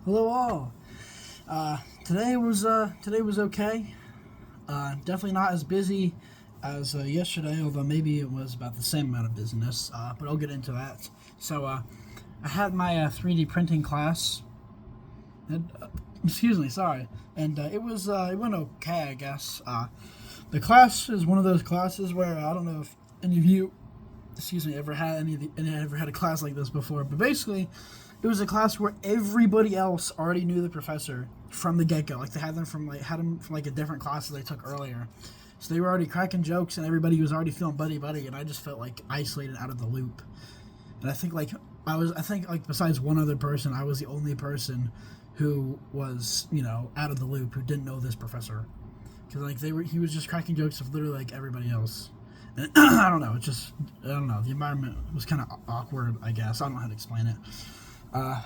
Hello all. Today was okay. Definitely not as busy as yesterday, although maybe it was about the same amount of business. But I'll get into that. I had my 3D printing class. And, excuse me, sorry. And it went okay, I guess. The class is one of those classes where I don't know if any of you, excuse me, ever had a class like this before. But basically, it was a class where everybody else already knew the professor from the get go. Like they had them from like a different class that they took earlier. So they were already cracking jokes, and everybody was already feeling buddy buddy, and I just felt like isolated out of the loop. And I think like besides one other person, I was the only person who was out of the loop, who didn't know this professor, because he was just cracking jokes of literally like everybody else. And I don't know, I don't know. The environment was kind of awkward, I guess. I don't know how to explain it.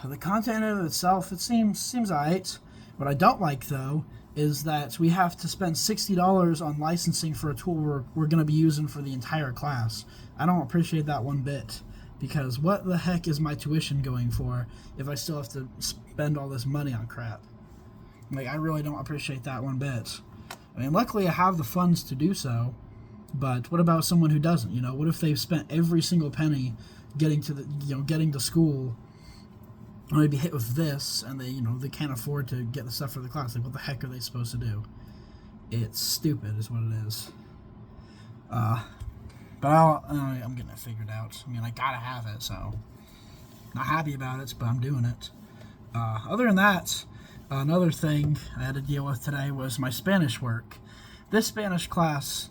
The content of itself, it seems alright. What I don't like though is that we have to spend $60 on licensing for a tool we're going to be using for the entire class. I don't appreciate that one bit, because what the heck is my tuition going for if I still have to spend all this money on crap? Like, I really don't appreciate that one bit. I mean, luckily I have the funds to do so, but what about someone who doesn't? What if they've spent every single penny getting to school, and they'd be hit with this, and they can't afford to get the stuff for the class? Like, what the heck are they supposed to do? It's stupid, is what it is. But I'm getting it figured out. I mean, I gotta have it, so not happy about it, but I'm doing it. Other than that, another thing I had to deal with today was my Spanish work. This Spanish class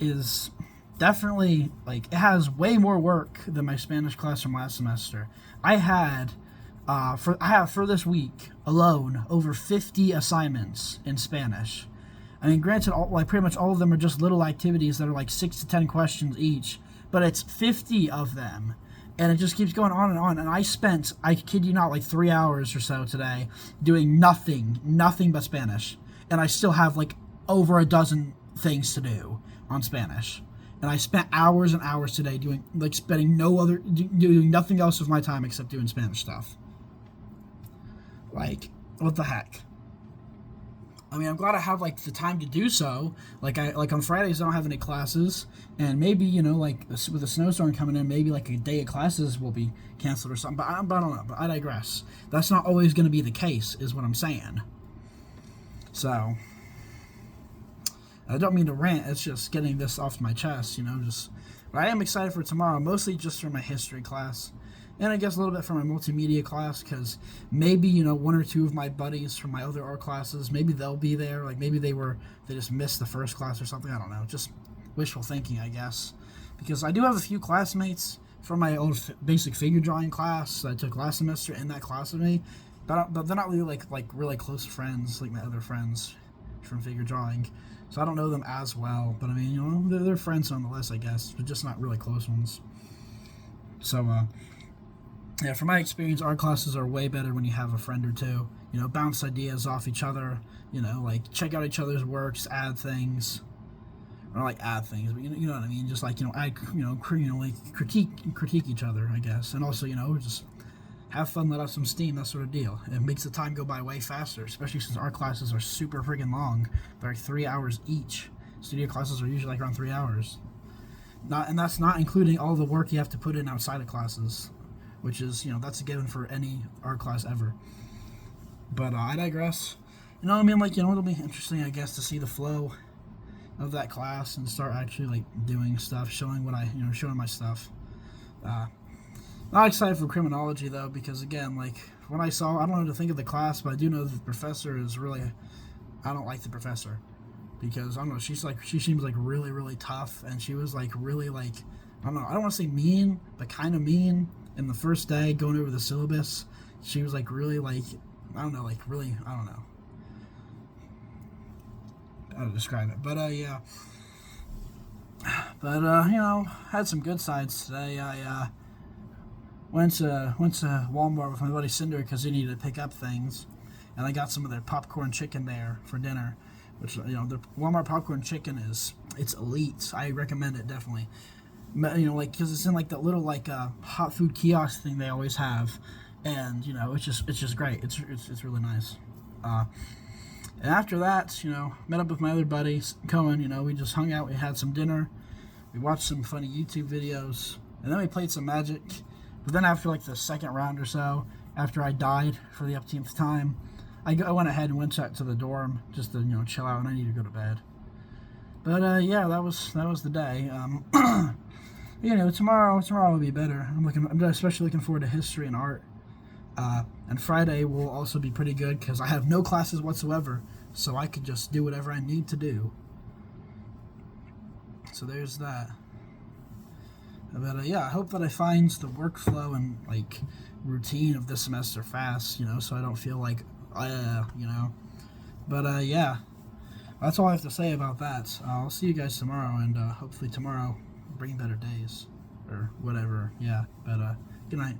is definitely, like, it has way more work than my Spanish class from last semester. I have for this week alone over 50 assignments in Spanish. I mean, granted, pretty much all of them are just little activities that are like 6 to 10 questions each, but it's 50 of them, and it just keeps going on and on. And I kid you not, like 3 hours or so today doing nothing but Spanish, and I still have like over a dozen things to do on Spanish. And I spent hours and hours today doing nothing else with my time except doing Spanish stuff. Like, what the heck? I mean, I'm glad I have like the time to do so. Like on Fridays I don't have any classes, and maybe like with a snowstorm coming in, maybe like a day of classes will be canceled or something. But I don't know. But I digress. That's not always going to be the case, is what I'm saying. So I don't mean to rant. It's just getting this off my chest. But I am excited for tomorrow, mostly just for my history class. And I guess a little bit for my multimedia class, because maybe, one or two of my buddies from my other art classes, maybe they'll be there. Like, maybe they just missed the first class or something. I don't know. Just wishful thinking, I guess. Because I do have a few classmates from my old basic figure drawing class that I took last semester in that class with me. But they're not really, like really close friends, like my other friends from figure drawing. So I don't know them as well. But, I mean, they're friends nonetheless, I guess. But just not really close ones. So, yeah, from my experience, art classes are way better when you have a friend or two. Bounce ideas off each other. Like check out each other's works, add things, or like add things, but you know what I mean. Just like add, like critique each other, I guess, and also just have fun, let out some steam, that sort of deal. It makes the time go by way faster, especially since art classes are super friggin' long. They're like 3 hours each. Studio classes are usually like around 3 hours. And that's not including all the work you have to put in outside of classes, which is, that's a given for any art class ever. But I digress. I mean, like, it'll be interesting, I guess, to see the flow of that class and start actually, like, doing stuff, showing my stuff. Not excited for criminology, though, because, again, like, when I don't know what to think of the class, but I do know that the professor is really, I don't like the professor. Because, I don't know, she seems, like, really, really tough, and she was, like, really, like, I don't know, I don't want to say mean, but kind of mean. In the first day, going over the syllabus, she was like really like, I don't know, like really, I don't know how to describe it. But yeah. But had some good sides today. I went to Walmart with my buddy Cinder because he needed to pick up things, and I got some of their popcorn chicken there for dinner, which the Walmart popcorn chicken it's elite. I recommend it definitely. Like, because it's in like that little like hot food kiosk thing they always have, and it's just great. It's really nice. Uh, and after that, met up with my other buddy Cohen. We just hung out. We had some dinner. We watched some funny YouTube videos, and then we played some Magic. But then after like the second round or so, after I died for the upteenth time, I went ahead and went to the dorm just to chill out, and I need to go to bed. But yeah, that was the day. Tomorrow will be better. I'm especially looking forward to history and art. And Friday will also be pretty good because I have no classes whatsoever, so I could just do whatever I need to do. So there's that. But yeah, I hope that I find the workflow and like routine of this semester fast, so I don't feel like, But yeah, that's all I have to say about that. I'll see you guys tomorrow, and hopefully tomorrow bring better days or whatever. Yeah, but good night.